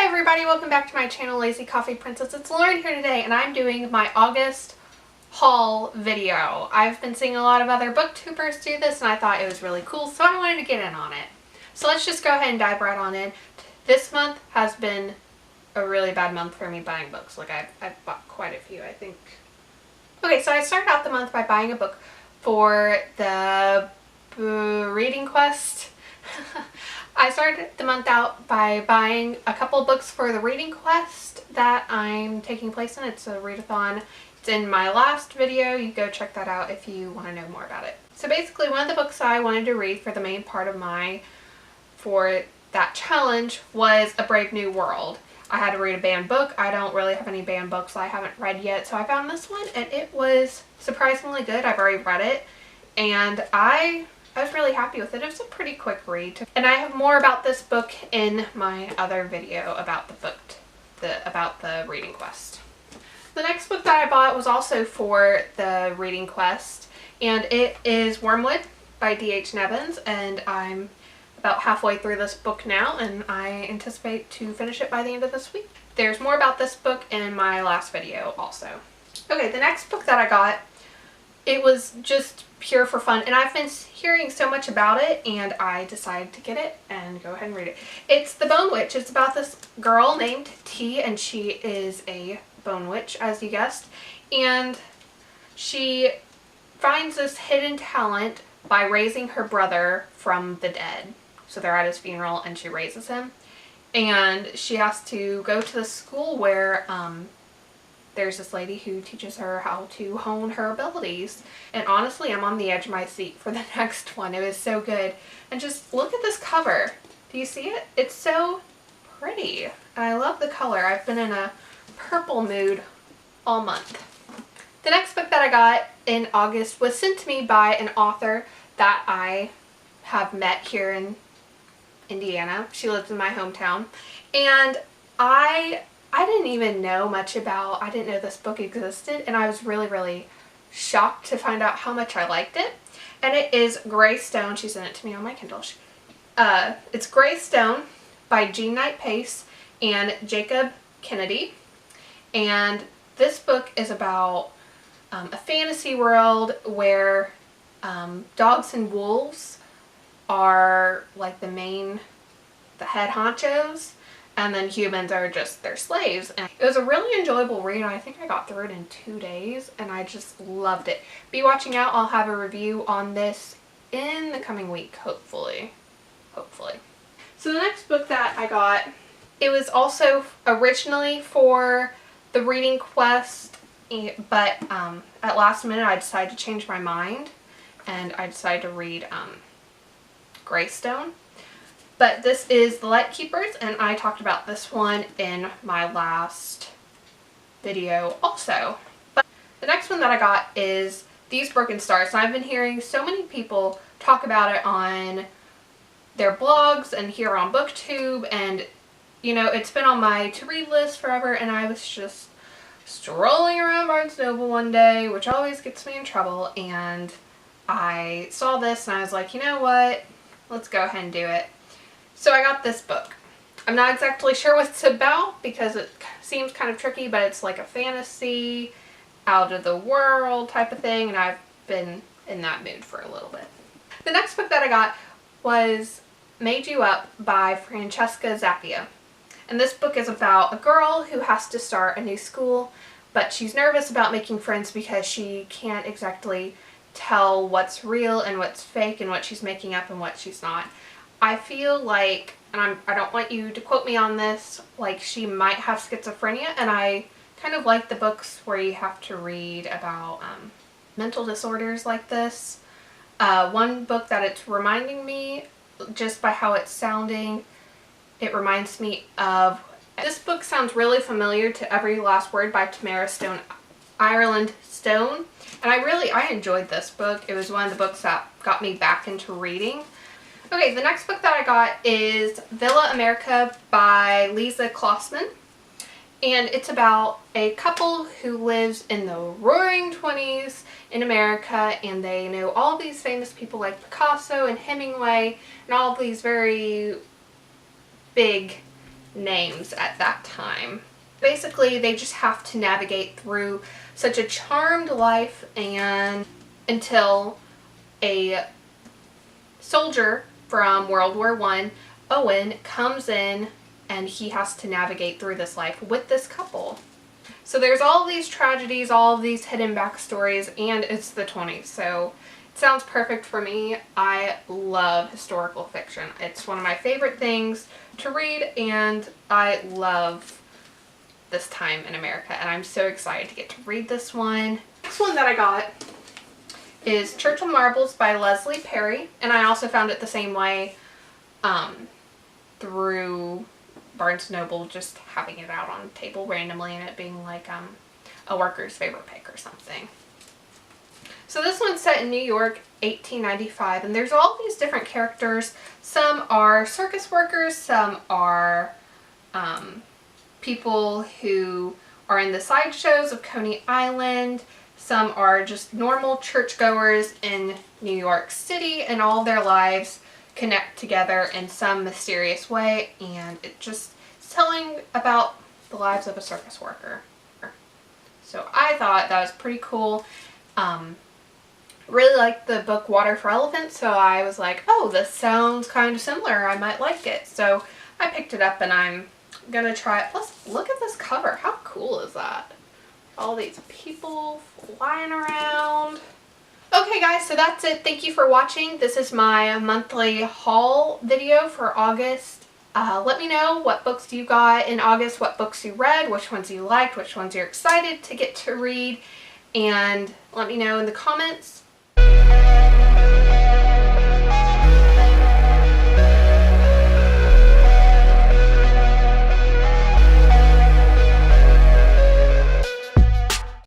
everybody, welcome back to my channel, Lazy Coffee Princess. It's Lauren here today, and I'm doing my August haul video. I've been seeing a lot of other booktubers do this, and I thought it was really cool, so I wanted to get in on it. So let's just go ahead and dive right on in. This month has been a really bad month for me buying books. Like, I've bought quite a few, I think. Okay, so I started out the month by buying a book for the reading quest. I started the month out by buying a couple books for the reading quest that I'm taking place in. It's a readathon. It's in my last video. You go check that out if you want to know more about it. So basically, one of the books I wanted to read for the main part of for that challenge was A Brave New World. I had to read a banned book. I don't really have any banned books I haven't read yet, so I found this one and it was surprisingly good. I've already read it and I was really happy with it. It was a pretty quick read. And I have more about this book in my other video about the book, about the reading quest. The next book that I bought was also for the reading quest, and it is Wormwood by D.H. Nevins, and I'm about halfway through this book now, and I anticipate to finish it by the end of this week. There's more about this book in my last video also. Okay, the next book that I got, it was just pure for fun, and I've been hearing so much about it, and I decided to get it and go ahead and read it. It's The Bone Witch. It's about this girl named T, and she is a bone witch, as you guessed, and she finds this hidden talent by raising her brother from the dead. So they're at his funeral, and she raises him, and she has to go to the school where there's this lady who teaches her how to hone her abilities. And honestly, I'm on the edge of my seat for the next one. It was so good. And just look at this cover. Do you see it? It's so pretty. And I love the color. I've been in a purple mood all month. The next book that I got in August was sent to me by an author that I have met here in Indiana. She lives in my hometown. And I didn't even know much about, I didn't know this book existed, and I was really shocked to find out how much I liked it. And it is Gray Stone. She sent it to me on my Kindle. It's Gray Stone by Jean Knight Pace and Jacob Kennedy. And this book is about a fantasy world where dogs and wolves are like the head honchos, and then humans are just their slaves. And it was a really enjoyable read. I think I got through it in 2 days, and I just loved it. Be watching out. I'll have a review on this in the coming week, hopefully. So the next book that I got, it was also originally for the reading quest, but at last minute I decided to change my mind, and I decided to read Gray Stone. But this is The Light Keepers, and I talked about this one in my last video also. But the next one that I got is These Broken Stars, and I've been hearing so many people talk about it on their blogs and here on BookTube, and you know, it's been on my to-read list forever, and I was just strolling around Barnes & Noble one day, which always gets me in trouble, and I saw this and I was like, you know what, let's go ahead and do it. So I got this book. I'm not exactly sure what it's about because it seems kind of tricky, but it's like a fantasy, out of the world type of thing, and I've been in that mood for a little bit. The next book that I got was Made You Up by Francesca Zappia. And this book is about a girl who has to start a new school, but she's nervous about making friends because she can't exactly tell what's real and what's fake and what she's making up and what she's not. I feel like, and I don't want you to quote me on this, like she might have schizophrenia, and I kind of like the books where you have to read about mental disorders like this. One book that it's reminding me, just by how it's sounding, it reminds me of, this book sounds really familiar to Every Last Word by Tamara Ireland Stone, and I enjoyed this book. It was one of the books that got me back into reading. Okay, the next book that I got is Villa America by Lisa Klossman, and it's about a couple who lives in the roaring 20s in America, and they know all these famous people like Picasso and Hemingway and all of these very big names at that time. Basically, they just have to navigate through such a charmed life and until a soldier from World War I, Owen, comes in and he has to navigate through this life with this couple. So there's all of these tragedies, all of these hidden backstories, and it's the 20s, so it sounds perfect for me. I love historical fiction. It's one of my favorite things to read, and I love this time in America, and I'm so excited to get to read this one. Next one that I got is Churchill Marbles by Leslie Perry, and I also found it the same way through Barnes & Noble, just having it out on the table randomly and it being like a worker's favorite pick or something. So this one's set in New York, 1895, and there's all these different characters. Some are circus workers, some are people who are in the sideshows of Coney Island, some are just normal churchgoers in New York City, and all their lives connect together in some mysterious way, and it just is telling about the lives of a circus worker. So I thought that was pretty cool. Really liked the book Water for Elephants, so I was like, oh, this sounds kind of similar, I might like it. So I picked it up and I'm gonna try it. Plus, look at this cover. How cool is that? All these people flying around. Okay guys, so that's it. Thank you for watching. This is my monthly haul video for August. Let me know what books you got in August, what books you read, which ones you liked, which ones you're excited to get to read, and let me know in the comments